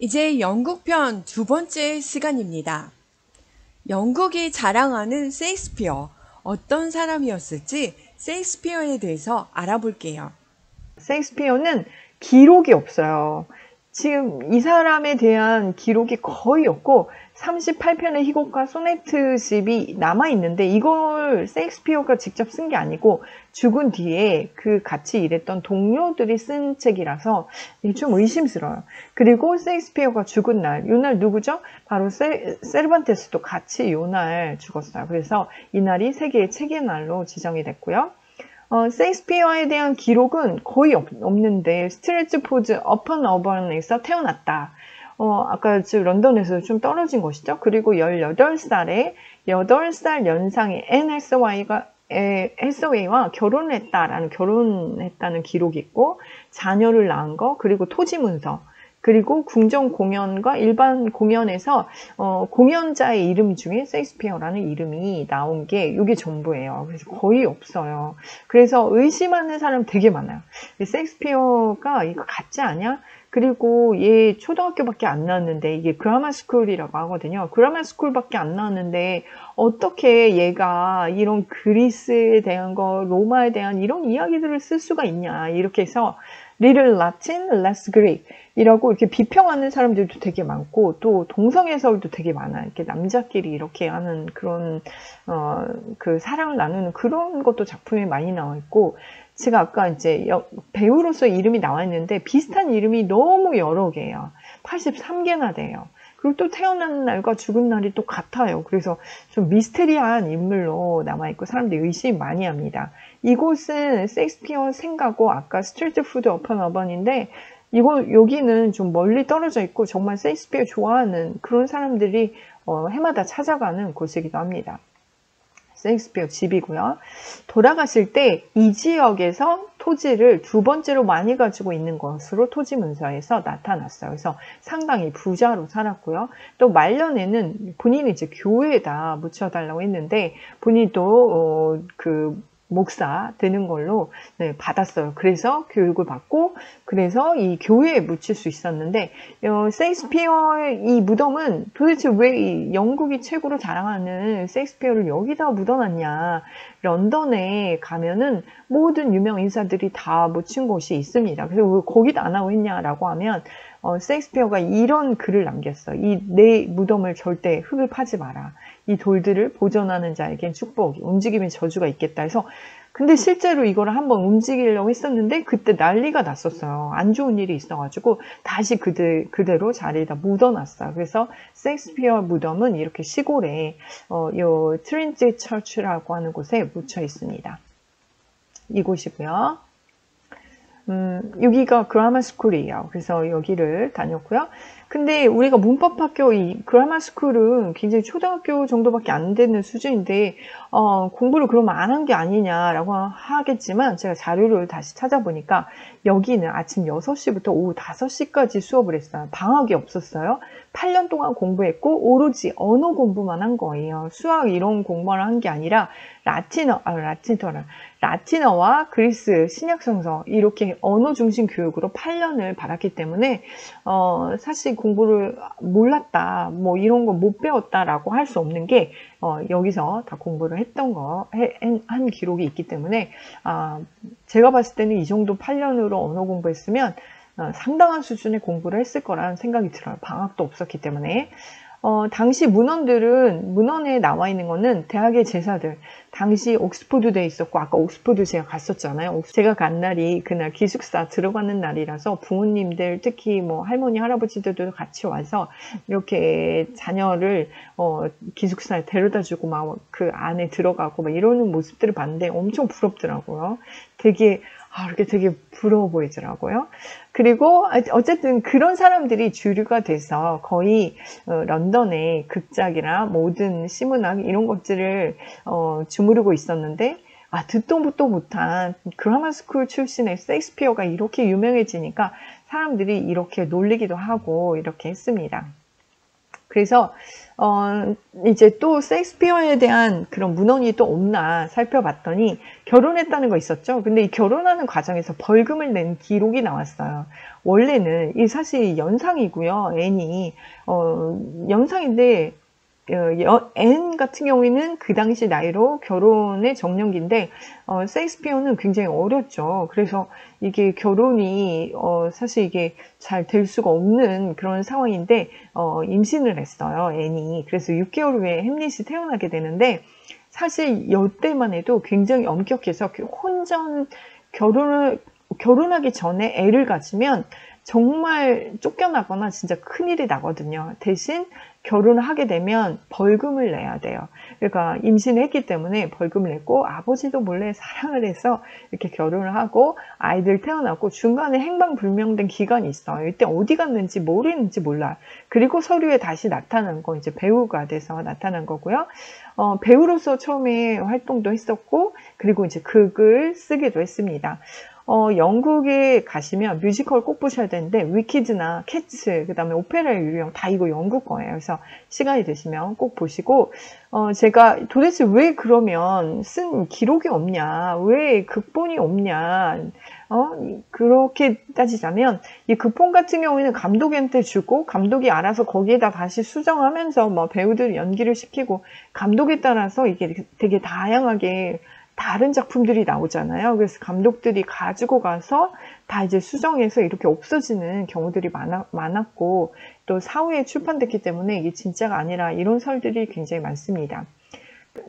이제 영국편 두 번째 시간입니다. 영국이 자랑하는 셰익스피어, 어떤 사람이었을지 셰익스피어에 대해서 알아볼게요. 셰익스피어는 기록이 없어요. 지금 이 사람에 대한 기록이 거의 없고 38편의 희곡과 소네트집이 남아있는데 이걸 셰익스피어가 직접 쓴 게 아니고 죽은 뒤에 그 같이 일했던 동료들이 쓴 책이라서 좀 의심스러워요. 그리고 셰익스피어가 죽은 날, 이날 누구죠? 바로 세르반테스도 같이 이날 죽었어요. 그래서 이날이 세계의 책의 날로 지정이 됐고요. 셰익스피어에 대한 기록은 거의 없는데 스트레트포드 어펀 어번에서 태어났다. 아까 런던에서 좀 떨어진 것이죠. 그리고 18살에 8살 연상의 앤 해서웨이와 결혼했다는 기록이 있고 자녀를 낳은 거, 그리고 토지 문서, 그리고 궁정 공연과 일반 공연에서 공연자의 이름 중에 셰익스피어라는 이름이 나온 게 이게 전부예요. 그래서 거의 없어요. 그래서 의심하는 사람 되게 많아요. 셰익스피어가 이거 가짜 아니야? 그리고 얘 초등학교밖에 안 나왔는데, 이게 그라마 스쿨이라고 하거든요. 그라마 스쿨밖에 안 나왔는데 어떻게 얘가 이런 그리스에 대한 거, 로마에 대한 이런 이야기들을 쓸 수가 있냐, 이렇게 해서 Little Latin, Less Greek 이라고 이렇게 비평하는 사람들도 되게 많고, 또 동성애설도 되게 많아요. 이렇게 남자끼리 이렇게 하는 그런 그 사랑을 나누는 그런 것도 작품에 많이 나와 있고, 제가 아까 이제 배우로서 이름이 나와 있는데 비슷한 이름이 너무 여러 개예요. 83개나 돼요. 그리고 또 태어난 날과 죽은 날이 또 같아요. 그래서 좀 미스테리한 인물로 남아있고 사람들이 의심 많이 합니다. 이곳은 셰익스피어 생가고 아까 스트리트푸드 어펀 어번인데, 여기는 좀 멀리 떨어져 있고 정말 셰익스피어 좋아하는 그런 사람들이 해마다 찾아가는 곳이기도 합니다. 셰익스피어 집이고요. 돌아가실 때 이 지역에서 토지를 두 번째로 많이 가지고 있는 것으로 토지 문서에서 나타났어요. 그래서 상당히 부자로 살았고요. 또 말년에는 본인이 이제 교회에다 묻혀달라고 했는데 본인도 그 목사 되는 걸로 받았어요. 그래서 교육을 받고 그래서 이 교회에 묻힐 수 있었는데, 셰익스피어의 이 무덤은 도대체 왜 이 영국이 최고로 자랑하는 셰익스피어를 여기다 묻어놨냐. 런던에 가면은 모든 유명 인사들이 다 묻힌 곳이 있습니다. 그래서 왜 거기다 안 하고 있냐라고 하면 셰익스피어가 이런 글을 남겼어요. 내 무덤을 절대 흙을 파지 마라. 이 돌들을 보존하는 자에겐 축복이, 움직임의 저주가 있겠다 해서, 근데 실제로 이거를 한번 움직이려고 했었는데 그때 난리가 났었어요. 안 좋은 일이 있어가지고 다시 그대로 자리에다 묻어놨어요. 그래서 셰익스피어 무덤은 이렇게 시골에 요 트린지 처치라고 하는 곳에 묻혀 있습니다. 이곳이고요. 여기가 그라마 스쿨이에요. 그래서 여기를 다녔고요. 근데 우리가 문법학교 이 그라마 스쿨은 굉장히 초등학교 정도밖에 안 되는 수준인데 공부를 그러면 안 한 게 아니냐라고 하겠지만, 제가 자료를 다시 찾아보니까 여기는 아침 6시부터 오후 5시까지 수업을 했어요. 방학이 없었어요. 8년 동안 공부했고 오로지 언어 공부만 한 거예요. 수학 이런 공부를 한 게 아니라 라틴어와 그리스 신약 성서 이렇게 언어 중심 교육으로 8년을 받았기 때문에 사실 공부를 몰랐다, 뭐 이런 거 못 배웠다라고 할 수 없는 게 여기서 다 공부를 한 기록이 있기 때문에 제가 봤을 때는 이 정도 8년으로 언어 공부했으면 상당한 수준의 공부를 했을 거라는 생각이 들어요. 방학도 없었기 때문에. 당시 문헌에 나와 있는 거는 대학의 제사들, 당시 옥스포드대에 있었고, 아까 옥스포드 제가 갔었잖아요. 제가 간 날이 그날 기숙사 들어가는 날이라서 부모님들, 특히 뭐 할머니, 할아버지들도 같이 와서 이렇게 자녀를 기숙사에 데려다 주고 막 그 안에 들어가고 막 이러는 모습들을 봤는데 엄청 부럽더라고요. 이렇게 되게 부러워 보이더라고요. 그리고 어쨌든 그런 사람들이 주류가 돼서 거의 런던의 극작이나 모든 시문학 이런 것들을 주무르고 있었는데, 듣도 보도 못한 그라마 스쿨 출신의 셰익스피어가 이렇게 유명해지니까 사람들이 이렇게 놀리기도 하고 이렇게 했습니다. 그래서 이제 또 셰익스피어에 대한 그런 문헌이 또 없나 살펴봤더니 결혼했다는 거 있었죠. 근데 이 결혼하는 과정에서 벌금을 낸 기록이 나왔어요. 원래는 이 사실 연상이고요. 앤이 연상인데 앤 같은 경우에는 그 당시 나이로 결혼의 정년기인데 셰익스피어는 굉장히 어렸죠. 그래서 이게 결혼이 사실 이게 잘 될 수가 없는 그런 상황인데 임신을 했어요. 앤이. 그래서 6개월 후에 햄릿이 태어나게 되는데 사실 이때만 해도 굉장히 엄격해서 혼전 결혼하기 전에 애를 가지면 정말 쫓겨나거나 진짜 큰일이 나거든요. 대신 결혼을 하게 되면 벌금을 내야 돼요. 그러니까 임신했기 때문에 벌금을 냈고 아버지도 몰래 사랑을 해서 이렇게 결혼을 하고 아이들 태어났고 중간에 행방불명된 기간이 있어요. 이때 어디 갔는지 뭘 했는지 몰라. 그리고 서류에 다시 나타난 거 이제 배우가 돼서 나타난 거고요. 배우로서 처음에 활동도 했었고 그리고 이제 극을 쓰기도 했습니다. 영국에 가시면 뮤지컬 꼭 보셔야 되는데 위키드나 캣츠 그다음에 오페라의 유령 다 이거 영국 거예요. 그래서 시간이 되시면 꼭 보시고 제가 도대체 왜 그러면 쓴 기록이 없냐 왜 극본이 없냐 그렇게 따지자면 이 극본 같은 경우에는 감독한테 주고 감독이 알아서 거기에다 다시 수정하면서 뭐 배우들 연기를 시키고 감독에 따라서 이게 되게 다양하게 다른 작품들이 나오잖아요. 그래서 감독들이 가지고 가서 다 이제 수정해서 이렇게 없어지는 경우들이 많았고 또 사후에 출판됐기 때문에 이게 진짜가 아니라 이런 설들이 굉장히 많습니다.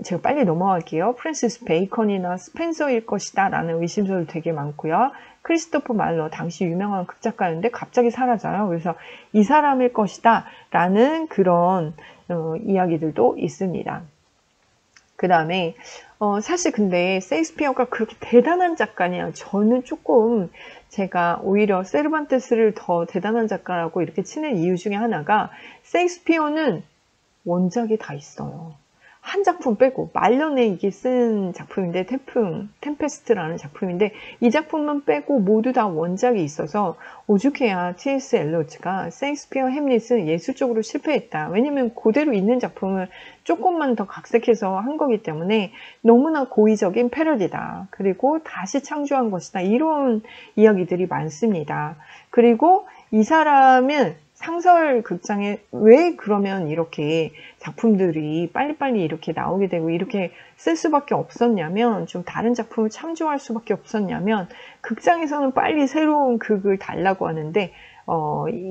제가 빨리 넘어갈게요. 프랜시스 베이컨이나 스펜서일 것이다 라는 의심설도 되게 많고요. 크리스토퍼 말러 당시 유명한 극작가였는데 갑자기 사라져요. 그래서 이 사람일 것이다 라는 그런 이야기들도 있습니다. 그 다음에 사실 근데 셰익스피어가 그렇게 대단한 작가냐 저는 조금 제가 오히려 세르반테스를 더 대단한 작가라고 이렇게 치는 이유 중에 하나가 셰익스피어는 원작이 다 있어요. 한 작품 빼고 말년에 이게 쓴 작품인데 템페스트라는 작품인데 이 작품만 빼고 모두 다 원작이 있어서 오죽해야 T.S. 엘리엇가 셰익스피어 햄릿은 예술적으로 실패했다. 왜냐면 그대로 있는 작품을 조금만 더 각색해서 한 거기 때문에 너무나 고의적인 패러디다. 그리고 다시 창조한 것이다. 이런 이야기들이 많습니다. 그리고 이 사람은 상설 극장에 왜 그러면 이렇게 작품들이 빨리빨리 이렇게 나오게 되고 이렇게 쓸 수밖에 없었냐면 좀 다른 작품을 참조할 수밖에 없었냐면 극장에서는 빨리 새로운 극을 달라고 하는데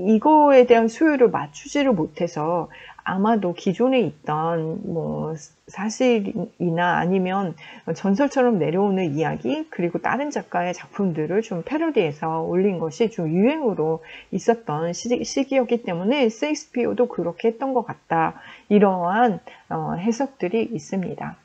이거에 대한 수요를 맞추지를 못해서 아마도 기존에 있던 뭐 사실이나 아니면 전설처럼 내려오는 이야기 그리고 다른 작가의 작품들을 좀 패러디해서 올린 것이 좀 유행으로 있었던 시기였기 때문에 셰익스피어도 그렇게 했던 것 같다. 이러한 해석들이 있습니다.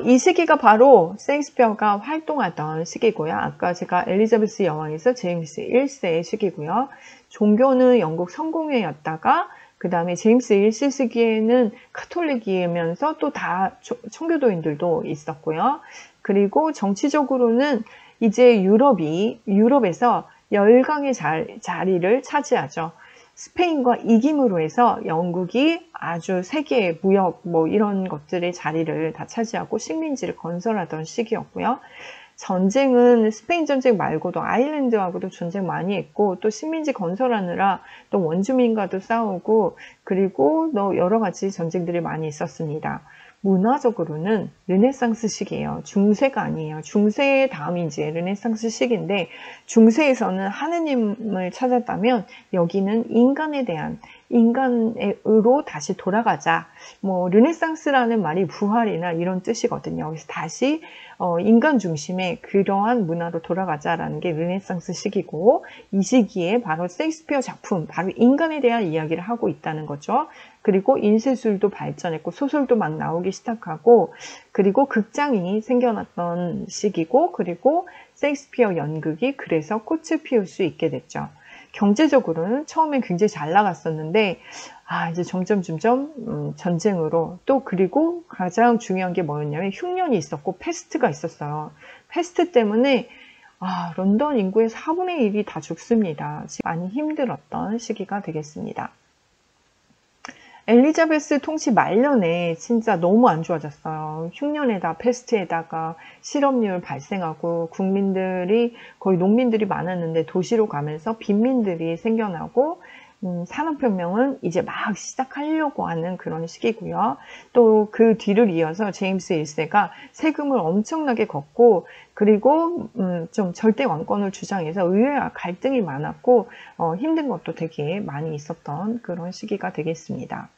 이 시기가 바로 셰익스피어가 활동하던 시기고요. 아까 제가 엘리자베스 여왕에서 제임스 1세의 시기고요. 종교는 영국 성공회였다가 그 다음에 제임스 1세 시기에는 카톨릭이면서 또 다 청교도인들도 있었고요. 그리고 정치적으로는 이제 유럽에서 열강의 자리를 차지하죠. 스페인과 이김으로 해서 영국이 아주 세계 무역 뭐 이런 것들의 자리를 다 차지하고 식민지를 건설하던 시기였고요. 전쟁은 스페인 전쟁 말고도 아일랜드하고도 전쟁 많이 했고 또 식민지 건설하느라 또 원주민과도 싸우고 그리고 또 여러 가지 전쟁들이 많이 있었습니다. 문화적으로는 르네상스 시기예요. 중세가 아니에요. 중세 다음이 이제 르네상스 시기인데 중세에서는 하느님을 찾았다면 여기는 인간에 대한 인간으로 다시 돌아가자. 뭐 르네상스라는 말이 부활이나 이런 뜻이거든요. 그래서 다시 인간 중심의 그러한 문화로 돌아가자라는 게 르네상스 시기고 이 시기에 바로 셰익스피어 작품, 바로 인간에 대한 이야기를 하고 있다는 거죠. 그리고 인쇄술도 발전했고 소설도 막 나오기 시작하고 그리고 극장이 생겨났던 시기고 그리고 셰익스피어 연극이 그래서 꽃을 피울 수 있게 됐죠. 경제적으로는 처음엔 굉장히 잘 나갔었는데 이제 점점 전쟁으로 또 그리고 가장 중요한 게 뭐였냐면 흉년이 있었고 패스트가 있었어요. 패스트 때문에 런던 인구의 4분의 1이 다 죽습니다. 많이 힘들었던 시기가 되겠습니다. 엘리자베스 통치 말년에 진짜 너무 안 좋아졌어요. 흉년에다 패스트에다가 실업률 발생하고 국민들이 거의 농민들이 많았는데 도시로 가면서 빈민들이 생겨나고 산업혁명은 이제 막 시작하려고 하는 그런 시기고요. 또 그 뒤를 이어서 제임스 1세가 세금을 엄청나게 걷고 그리고 좀 절대 왕권을 주장해서 의회와 갈등이 많았고 힘든 것도 되게 많이 있었던 그런 시기가 되겠습니다.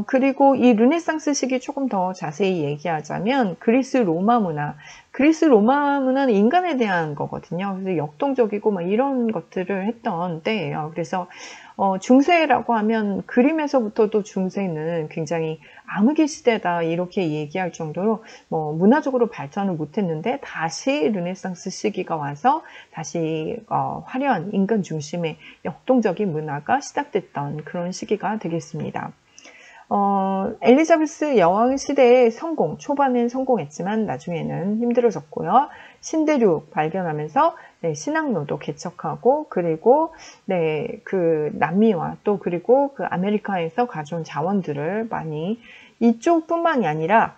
그리고 이 르네상스 시기 조금 더 자세히 얘기하자면 그리스 로마 문화는 인간에 대한 거거든요. 그래서 역동적이고 막 이런 것들을 했던 때예요. 그래서 중세라고 하면 그림에서부터도 중세는 굉장히 암흑의 시대다 이렇게 얘기할 정도로 문화적으로 발전을 못했는데 다시 르네상스 시기가 와서 다시 화려한 인간 중심의 역동적인 문화가 시작됐던 그런 시기가 되겠습니다. 엘리자베스 여왕 시대의 성공, 초반엔 성공했지만 나중에는 힘들어졌고요. 신대륙 발견하면서 신학로도 개척하고 그리고 그 남미와 또 그리고 그 아메리카에서 가져온 자원들을 많이 이쪽뿐만이 아니라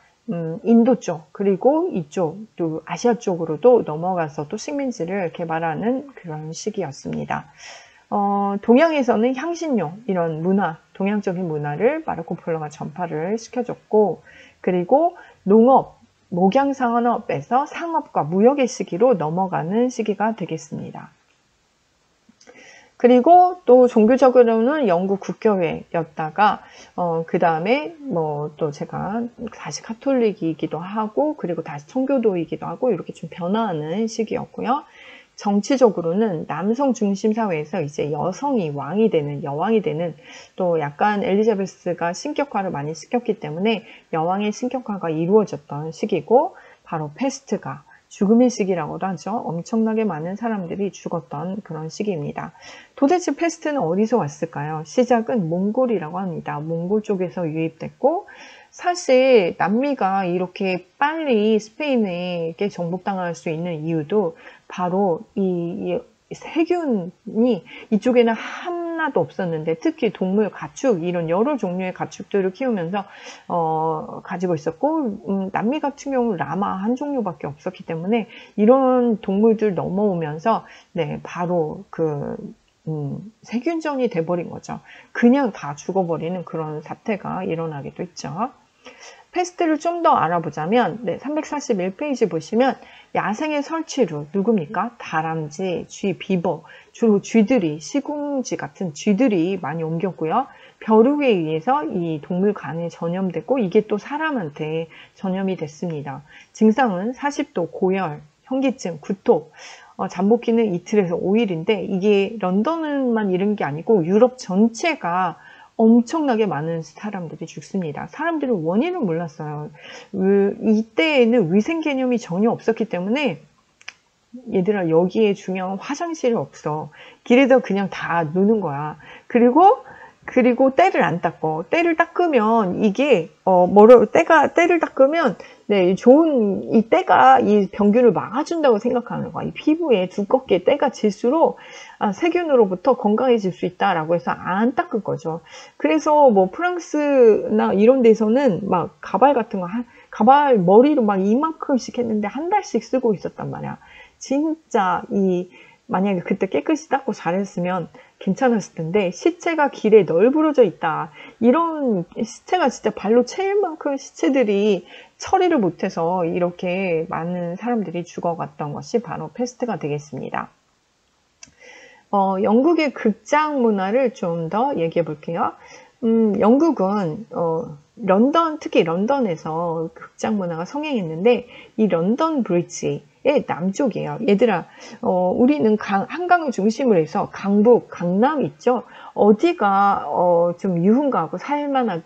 인도 쪽 그리고 이쪽 또 아시아 쪽으로도 넘어가서 또 식민지를 개발하는 그런 시기였습니다. 동양에서는 향신료 이런 문화, 동양적인 문화를 마르코 폴로가 전파를 시켜줬고 그리고 농업, 목양 산업에서 상업과 무역의 시기로 넘어가는 시기가 되겠습니다. 그리고 또 종교적으로는 영국 국교회였다가 그 다음에 또 제가 다시 카톨릭이기도 하고 그리고 다시 청교도이기도 하고 이렇게 좀 변화하는 시기였고요. 정치적으로는 남성 중심 사회에서 이제 여성이 왕이 되는, 여왕이 되는 또 약간 엘리자베스가 신격화를 많이 시켰기 때문에 여왕의 신격화가 이루어졌던 시기고 바로 패스트가 죽음의 시기라고도 하죠. 엄청나게 많은 사람들이 죽었던 그런 시기입니다. 도대체 패스트는 어디서 왔을까요? 시작은 몽골이라고 합니다. 몽골 쪽에서 유입됐고 사실 남미가 이렇게 빨리 스페인에게 정복당할 수 있는 이유도 바로 이 세균이 이쪽에는 하나도 없었는데 특히 동물, 가축 이런 여러 종류의 가축들을 키우면서 가지고 있었고 남미 같은 경우는 라마 한 종류밖에 없었기 때문에 이런 동물들 넘어오면서 바로 그 세균전이 돼버린 거죠. 그냥 다 죽어버리는 그런 사태가 일어나기도 했죠. 패스트를 좀 더 알아보자면 341페이지 보시면 야생의 설치류 누굽니까? 다람쥐, 쥐, 비버 주로 쥐들이 시궁쥐 같은 쥐들이 많이 옮겼고요. 벼룩에 의해서 이 동물 간에 전염됐고 이게 또 사람한테 전염이 됐습니다. 증상은 40도, 고열, 현기증, 구토 잠복기는 이틀에서 5일인데 이게 런던만 이런 게 아니고 유럽 전체가 엄청나게 많은 사람들이 죽습니다. 사람들은 원인을 몰랐어요. 이때에는 위생 개념이 전혀 없었기 때문에 얘들아 여기에 중요한 화장실이 없어. 길에다 그냥 다 누는 거야. 그리고 때를 안 닦어. 때를 닦으면 이게 때를 닦으면 좋은 이 때가 이 병균을 막아준다고 생각하는 거야. 이 피부에 두껍게 때가 질수록 세균으로부터 건강해질 수 있다라고 해서 안 닦을 거죠. 그래서 프랑스나 이런 데서는 막 가발 같은 거 가발 머리로 막 이만큼씩 했는데 한 달씩 쓰고 있었단 말이야. 진짜 만약에 그때 깨끗이 닦고 잘했으면 괜찮았을 텐데 시체가 길에 널브러져 있다. 이런 시체가 진짜 발로 채일 만큼 시체들이 처리를 못해서 이렇게 많은 사람들이 죽어갔던 것이 바로 패스트가 되겠습니다. 영국의 극장 문화를 좀 더 얘기해 볼게요. 영국은 특히 런던에서 극장 문화가 성행했는데 이 런던 브리지의 남쪽이에요. 얘들아, 우리는 한강을 중심으로 해서 강북, 강남 있죠? 어디가 좀 유흥가하고 살만하게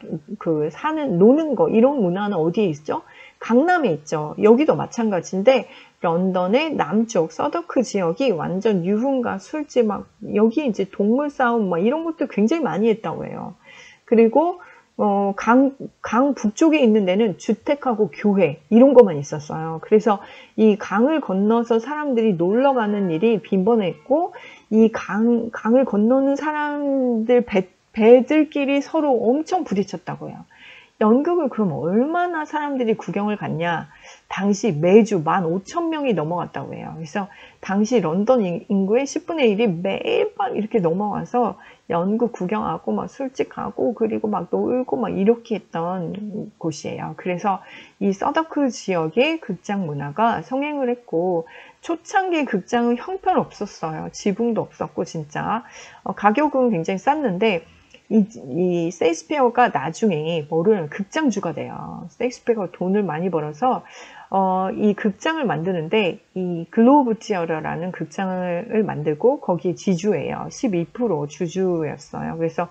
노는 거 이런 문화는 어디에 있죠? 강남에 있죠. 여기도 마찬가지인데 런던의 남쪽 서더크 지역이 완전 유흥가, 술집 여기 이제 동물 싸움 이런 것도 굉장히 많이 했다고 해요. 그리고 강 북쪽에 있는 데는 주택하고 교회 이런 것만 있었어요. 그래서 이 강을 건너서 사람들이 놀러 가는 일이 빈번했고 이 강을 건너는 사람들 배들끼리 서로 엄청 부딪혔다고요. 연극을 그럼 얼마나 사람들이 구경을 갔냐? 당시 매주 15,000명이 넘어갔다고 해요. 그래서 당시 런던 인구의 10분의 1이 매일 막 이렇게 넘어와서 연극 구경하고 막 술집 가고 그리고 막 놀고 막 이렇게 했던 곳이에요. 그래서 이 서더크 지역의 극장 문화가 성행을 했고, 초창기 극장은 형편없었어요. 지붕도 없었고 진짜 가격은 굉장히 쌌는데, 이 셰익스피어가 나중에 뭐를 극장주가 돼요. 셰익스피어가 돈을 많이 벌어서 이 극장을 만드는데 이 글로브 티어러라는 극장을 만들고 거기에 지주예요. 12% 주주였어요. 그래서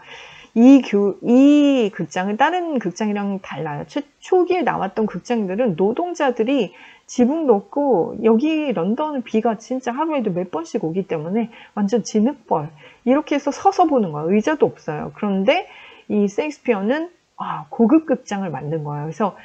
이 극장은 다른 극장이랑 달라요. 초기에 나왔던 극장들은 노동자들이 지붕도 없고, 여기 런던은 비가 진짜 하루에도 몇 번씩 오기 때문에 완전 진흙벌 이렇게 해서 서서 보는 거예요. 의자도 없어요. 그런데 이 셰익스피어는 고급 극장을 만든 거예요. 그래서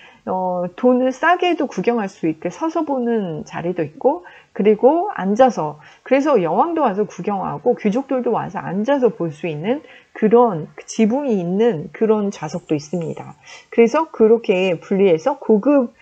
돈을 싸게도 구경할 수 있게 서서 보는 자리도 있고, 그리고 앉아서, 그래서 여왕도 와서 구경하고 귀족들도 와서 앉아서 볼 수 있는 그런 지붕이 있는 그런 좌석도 있습니다. 그래서 그렇게 분리해서 고급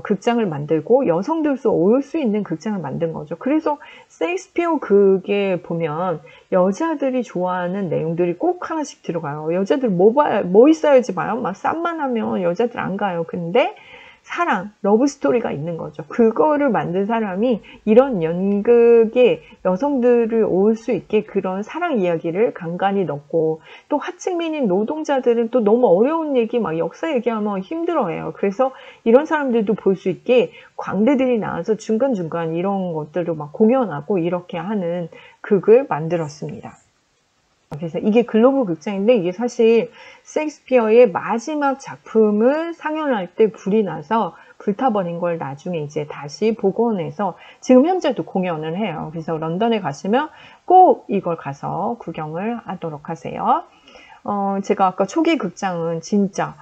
극장을 만들고 여성들도 올 수 있는 극장을 만든 거죠. 그래서 셰익스피어 극에 보면 여자들이 좋아하는 내용들이 꼭 하나씩 들어가요. 여자들 뭐 있어야지 봐요. 막 쌈만 하면 여자들 안 가요. 근데 사랑, 러브 스토리가 있는 거죠. 그거를 만든 사람이 이런 연극에 여성들을 올 수 있게 그런 사랑 이야기를 간간히 넣고, 또 하층민인 노동자들은 또 너무 어려운 얘기, 막 역사 얘기하면 힘들어해요. 그래서 이런 사람들도 볼 수 있게 광대들이 나와서 중간중간 이런 것들을 막 공연하고 이렇게 하는 극을 만들었습니다. 그래서 이게 글로브 극장인데, 이게 사실 셰익스피어의 마지막 작품을 상연할 때 불이 나서 불타버린 걸 나중에 이제 다시 복원해서 지금 현재도 공연을 해요. 그래서 런던에 가시면 꼭 이걸 가서 구경을 하도록 하세요. 제가 아까 초기 극장은 진짜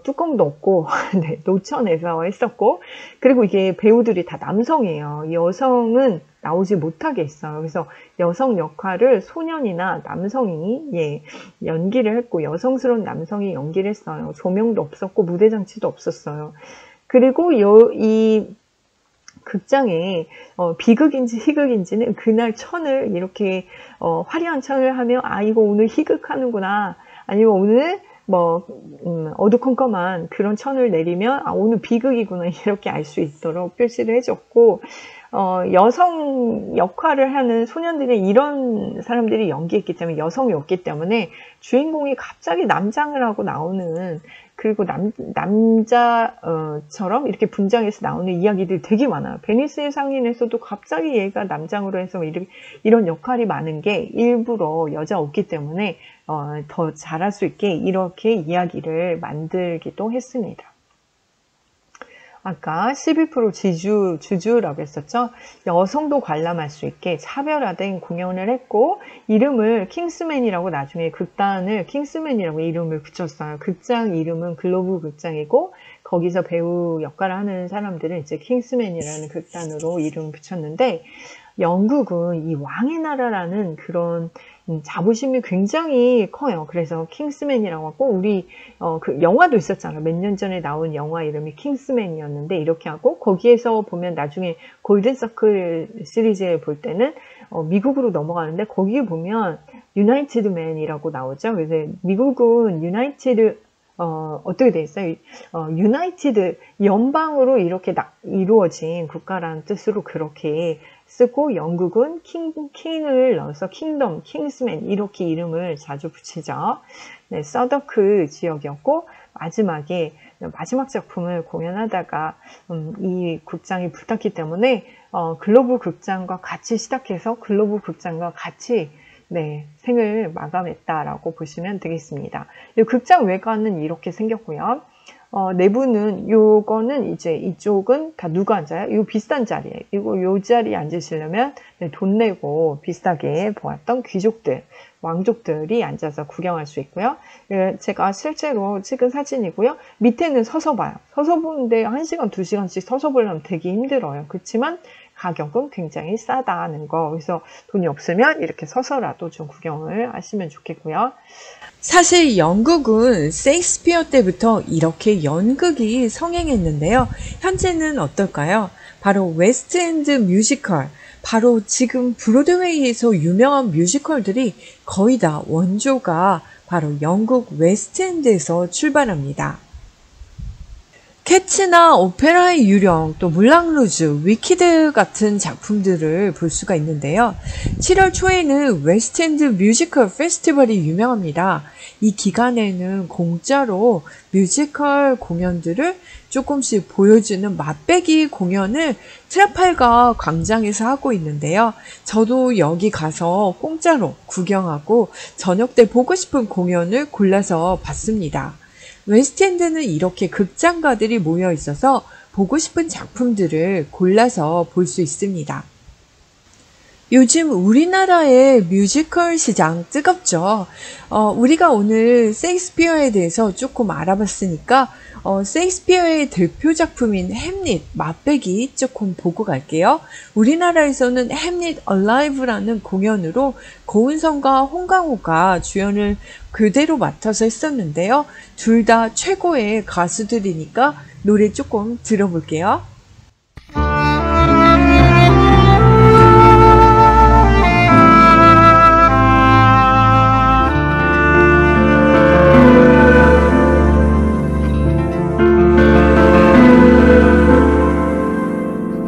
뚜껑도 없고 네, 노천에서 했었고, 그리고 이게 배우들이 다 남성이에요. 여성은 나오지 못하게 했어요. 그래서 여성 역할을 소년이나 남성이 연기를 했고, 여성스러운 남성이 연기를 했어요. 조명도 없었고 무대 장치도 없었어요. 그리고 이 극장에 비극인지 희극인지는 그날 천을 이렇게 화려한 천을 하면 이거 오늘 희극하는구나, 아니면 오늘 어두컴컴한 그런 천을 내리면 오늘 비극이구나, 이렇게 알 수 있도록 표시를 해줬고, 여성 역할을 하는 소년들이 이런 사람들이 연기했기 때문에, 여성이 없기 때문에 주인공이 갑자기 남장을 하고 나오는, 그리고 남자처럼 이렇게 분장해서 나오는 이야기들이 되게 많아요. 베니스의 상인에서도 갑자기 얘가 남장으로 해서 이런 역할이 많은 게 일부러 여자 없기 때문에 더 잘할 수 있게 이렇게 이야기를 만들기도 했습니다. 아까 11% 주주라고 했었죠. 여성도 관람할 수 있게 차별화된 공연을 했고, 이름을 킹스맨이라고, 나중에 극단을 킹스맨이라고 이름을 붙였어요. 극장 이름은 글로브 극장이고, 거기서 배우 역할을 하는 사람들은 이제 킹스맨이라는 극단으로 이름을 붙였는데, 영국은 이 왕의 나라라는 그런 자부심이 굉장히 커요. 그래서 킹스맨이라고 하고, 우리 그 영화도 있었잖아요. 몇 년 전에 나온 영화 이름이 킹스맨이었는데, 이렇게 하고, 거기에서 보면 나중에 골든서클 시리즈에 볼 때는 미국으로 넘어가는데, 거기에 보면 유나이티드 맨이라고 나오죠. 그래서 미국은 유나이티드 어떻게 돼 있어요? 유나이티드, 연방으로 이렇게 이루어진 국가라는 뜻으로 그렇게 쓰고, 영국은 킹을 넣어서 킹덤, 킹스맨 이렇게 이름을 자주 붙이죠. 네, 서더크 지역이었고, 마지막 작품을 공연하다가 이 극장이 불탔기 때문에 글로브 극장과 같이 시작해서 글로브 극장과 같이 생을 마감했다라고 보시면 되겠습니다. 이 극장 외관은 이렇게 생겼고요. 내부는 요거는 이제 이쪽은 다 누가 앉아요? 이거 비싼 자리예요. 요 자리에 앉으시려면 돈 내고 비싸게 보았던 귀족들, 왕족들이 앉아서 구경할 수 있고요. 제가 실제로 찍은 사진이고요. 밑에는 서서 봐요. 서서 보는데 1시간, 2시간씩 서서 보려면 되게 힘들어요. 그렇지만 가격은 굉장히 싸다는 거. 그래서 돈이 없으면 이렇게 서서라도 좀 구경을 하시면 좋겠고요. 사실 영국은 셰익스피어 때부터 이렇게 연극이 성행했는데요. 현재는 어떨까요? 바로 웨스트엔드 뮤지컬, 바로 지금 브로드웨이에서 유명한 뮤지컬들이 거의 다 원조가 바로 영국 웨스트엔드에서 출발합니다. 캐츠나 오페라의 유령, 또 물랑루즈, 위키드 같은 작품들을 볼 수가 있는데요. 7월 초에는 웨스트엔드 뮤지컬 페스티벌이 유명합니다. 이 기간에는 공짜로 뮤지컬 공연들을 조금씩 보여주는 맛배기 공연을 트라팔가 광장에서 하고 있는데요. 저도 여기 가서 공짜로 구경하고 저녁 때 보고 싶은 공연을 골라서 봤습니다. 웨스트엔드는 이렇게 극장가들이 모여 있어서 보고 싶은 작품들을 골라서 볼 수 있습니다. 요즘 우리나라의 뮤지컬 시장 뜨겁죠. 우리가 오늘 셰익스피어에 대해서 조금 알아봤으니까 셰익스피어의 대표 작품인 햄릿, 맛배기 조금 보고 갈게요. 우리나라에서는 햄릿 얼라이브라는 공연으로 고은성과 홍강호가 주연을 그대로 맡아서 했었는데요. 둘 다 최고의 가수들이니까 노래 조금 들어볼게요.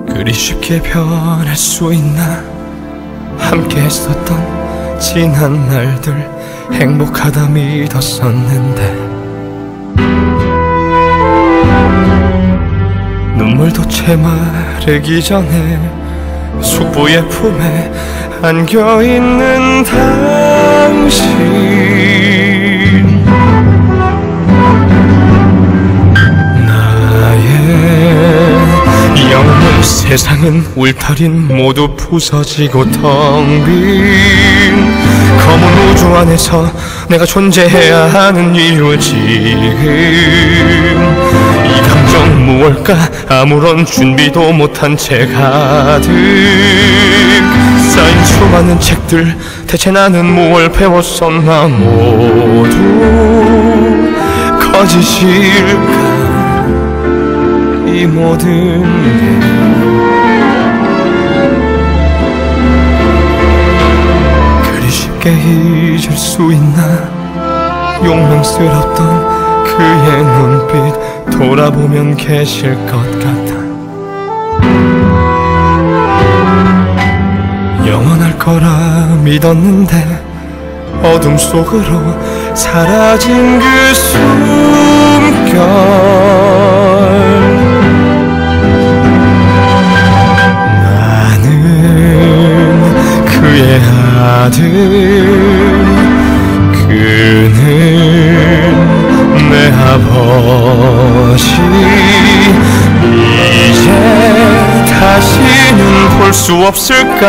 그리 쉽게 변할 수 있나. 함께 했었던 지난 날들 행복하다 믿었었는데 눈물도 채 마르기 전에 숙부의 품에 안겨있는 당신, 영원 세상은 울타린 모두 부서지고 텅 빈 검은 우주 안에서 내가 존재해야 하는 이유. 지금 이 감정 무엇일까. 아무런 준비도 못한 채 가득 쌓인 수많은 책들. 대체 나는 무엇을 배웠었나. 모두 거짓일까. 이 모든 게 그리 쉽게 잊을 수 있나. 용맹스럽던 그의 눈빛 돌아보면 계실 것 같아. 영원할 거라 믿었는데 어둠 속으로 사라진 그 숨결. 그의 아들, 그는 내 아버지. 이제 다시는 볼 수 없을까.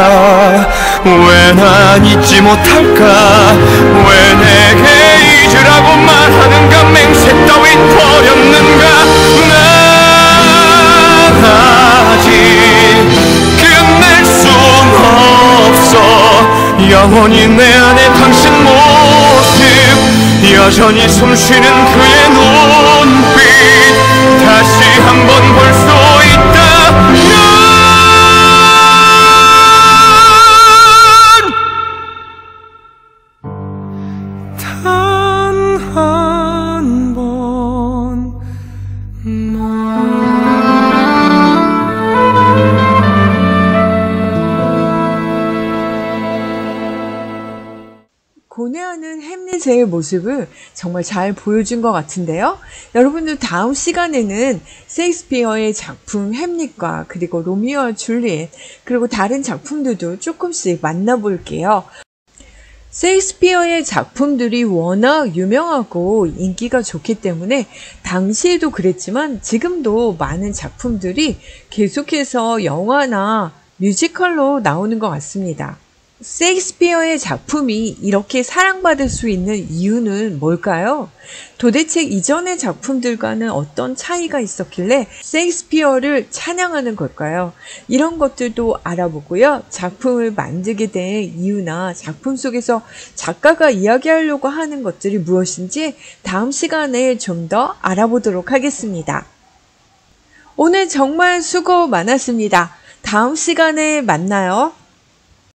왜 난 잊지 못할까. 왜 내게 잊으라고 말하는가. 맹세 따윈 버렸는가. 난 아직 끝낼 순 없어. 영원히 내 안에 당신 모습, 여전히 숨쉬는 그의 눈빛, 다시 한번 볼 수 있다면 단 한 번. 고뇌하는 햄릿의 모습을 정말 잘 보여준 것 같은데요. 여러분들 다음 시간에는 셰익스피어의 작품 햄릿과 그리고 로미오와 줄리엣 그리고 다른 작품들도 조금씩 만나볼게요. 셰익스피어의 작품들이 워낙 유명하고 인기가 좋기 때문에 당시에도 그랬지만 지금도 많은 작품들이 계속해서 영화나 뮤지컬로 나오는 것 같습니다. 셰익스피어의 작품이 이렇게 사랑받을 수 있는 이유는 뭘까요? 도대체 이전의 작품들과는 어떤 차이가 있었길래 셰익스피어를 찬양하는 걸까요? 이런 것들도 알아보고요. 작품을 만들게 된 이유나 작품 속에서 작가가 이야기하려고 하는 것들이 무엇인지 다음 시간에 좀 더 알아보도록 하겠습니다. 오늘 정말 수고 많았습니다. 다음 시간에 만나요.